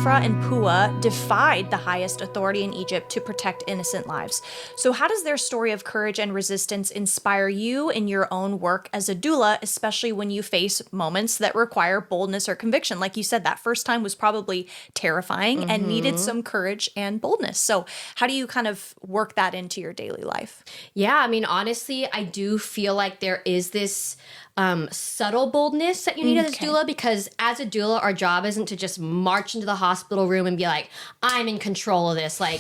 Shiphrah and Puah defied the highest authority in Egypt to protect innocent lives. So how does their story of courage and resistance inspire you in your own work as a doula, especially when you face moments that require boldness or conviction? Like you said, that first time was probably terrifying and needed some courage and boldness. So how do you kind of work that into your daily life? Yeah, I mean, honestly, I do feel like there is this subtle boldness that you need as a doula, because as a doula, our job isn't to just march into the hospital room and be like, I'm in control of this. Like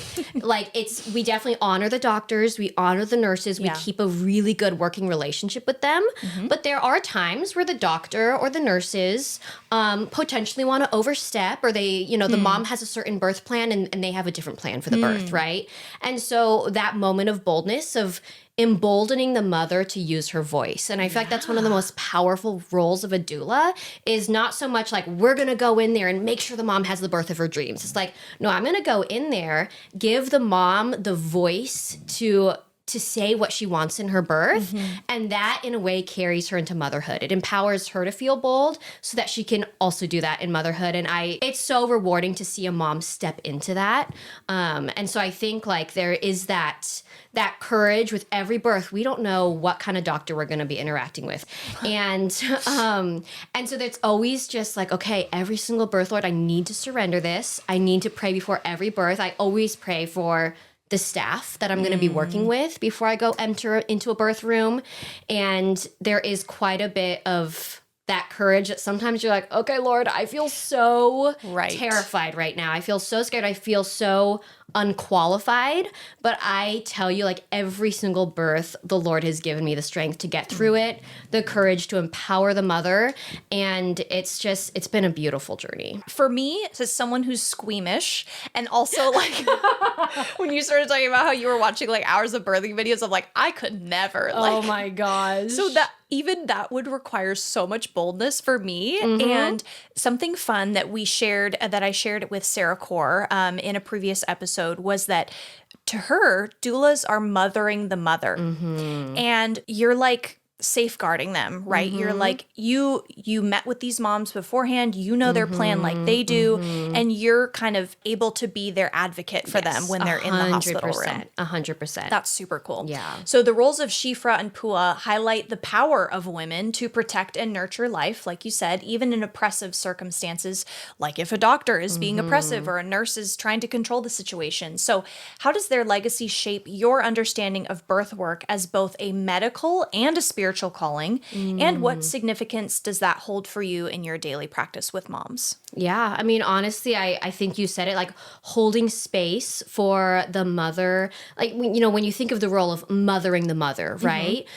we definitely honor the doctors, we honor the nurses, we keep a really good working relationship with them. But there are times where the doctor or the nurses potentially want to overstep, or they, the mom has a certain birth plan and they have a different plan for the birth, right? And so that moment of boldness, of emboldening the mother to use her voice. And I feel like that's one of the most powerful roles of a doula, is not so much like, we're going to go in there and make sure the mom has the birth of her dreams. It's like, no, I'm going to go in there, give the mom the voice to say what she wants in her birth. And that in a way carries her into motherhood. It empowers her to feel bold so that she can also do that in motherhood. And it's so rewarding to see a mom step into that. And so I think like there is that courage with every birth. We don't know what kind of doctor we're going to be interacting with. And so there's always just like, okay, every single birth, Lord, I need to surrender this. I need to pray before every birth. I always pray for the staff that I'm going to be working with before I go enter into a birth room. And there is quite a bit of that courage that sometimes you're like, okay, Lord, I feel so terrified right now. I feel so scared. I feel so unqualified. But I tell you, like, every single birth, the Lord has given me the strength to get through it, the courage to empower the mother. And it's been a beautiful journey. For me, as someone who's squeamish, and also like when you started talking about how you were watching like hours of birthing videos, I'm like, I could never. Oh my gosh. So that would require so much boldness for me. And something fun that I shared with Sarah Core in a previous episode was that to her, doulas are mothering the mother. And you're like safeguarding them, right? You're like, you met with these moms beforehand, you know their plan like they do, and you're kind of able to be their advocate for them when they're in the hospital room. 100%. That's super cool. Yeah. So the roles of Shiphrah and Puah highlight the power of women to protect and nurture life, like you said, even in oppressive circumstances, like if a doctor is being oppressive or a nurse is trying to control the situation. So how does their legacy shape your understanding of birth work as both a medical and a spiritual calling, and what significance does that hold for you in your daily practice with moms? Yeah, I mean, honestly, I think you said it, like holding space for the mother. Like, when you think of the role of mothering the mother, right?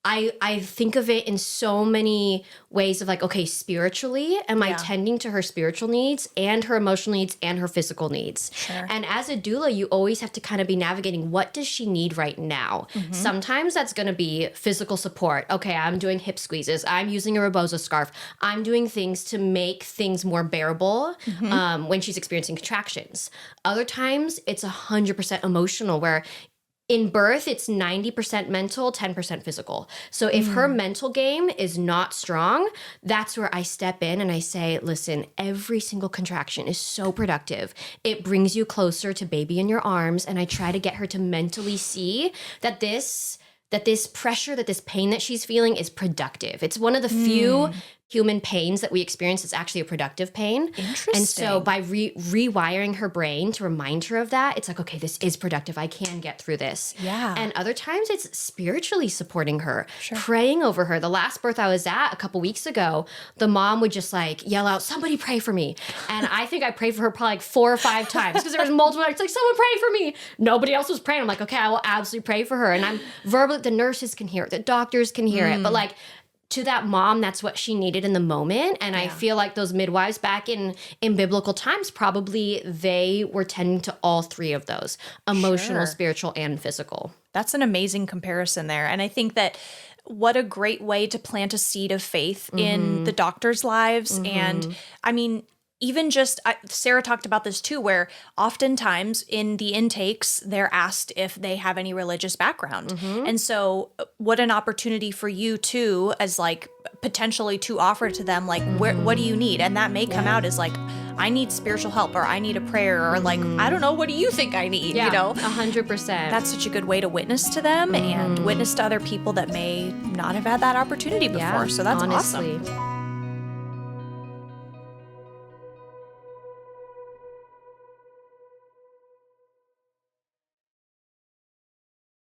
I think of it in so many ways of like, okay, spiritually, am I tending to her spiritual needs and her emotional needs and her physical needs? Sure. And as a doula, you always have to kind of be navigating, what does she need right now? Sometimes that's going to be physical support. Okay, I'm doing hip squeezes. I'm using a rebozo scarf. I'm doing things to make things more bearable when she's experiencing contractions. Other times, it's 100% emotional, where in birth, it's 90% mental, 10% physical. So if her mental game is not strong, that's where I step in and I say, listen, every single contraction is so productive. It brings you closer to baby in your arms. And I try to get her to mentally see that this pressure, that this pain that she's feeling is productive. It's one of the few human pains that we experience is actually a productive pain. Interesting. And so by rewiring her brain to remind her of that, it's like, okay, this is productive. I can get through this. Yeah. And other times it's spiritually supporting her, praying over her. The last birth I was at a couple weeks ago, the mom would just like yell out, somebody pray for me. And I think I prayed for her probably like 4 or 5 times, because there was multiple nights like, someone pray for me. Nobody else was praying. I'm like, okay, I will absolutely pray for her. And I'm verbally, the nurses can hear it, the doctors can hear it. But like, to that mom, that's what she needed in the moment. And I feel like those midwives back in biblical times, probably they were tending to all 3 of those: emotional, spiritual, and physical. That's an amazing comparison there. And I think that what a great way to plant a seed of faith in the doctors' lives. And I mean, even just, Sarah talked about this too, where oftentimes in the intakes, they're asked if they have any religious background. And so what an opportunity for you too, as like potentially to offer to them, like, what do you need? And that may come out as like, I need spiritual help, or I need a prayer, or like, I don't know, what do you think I need? Yeah, You know, 100%. that's such a good way to witness to them and witness to other people that may not have had that opportunity before. So that's honestly. awesome.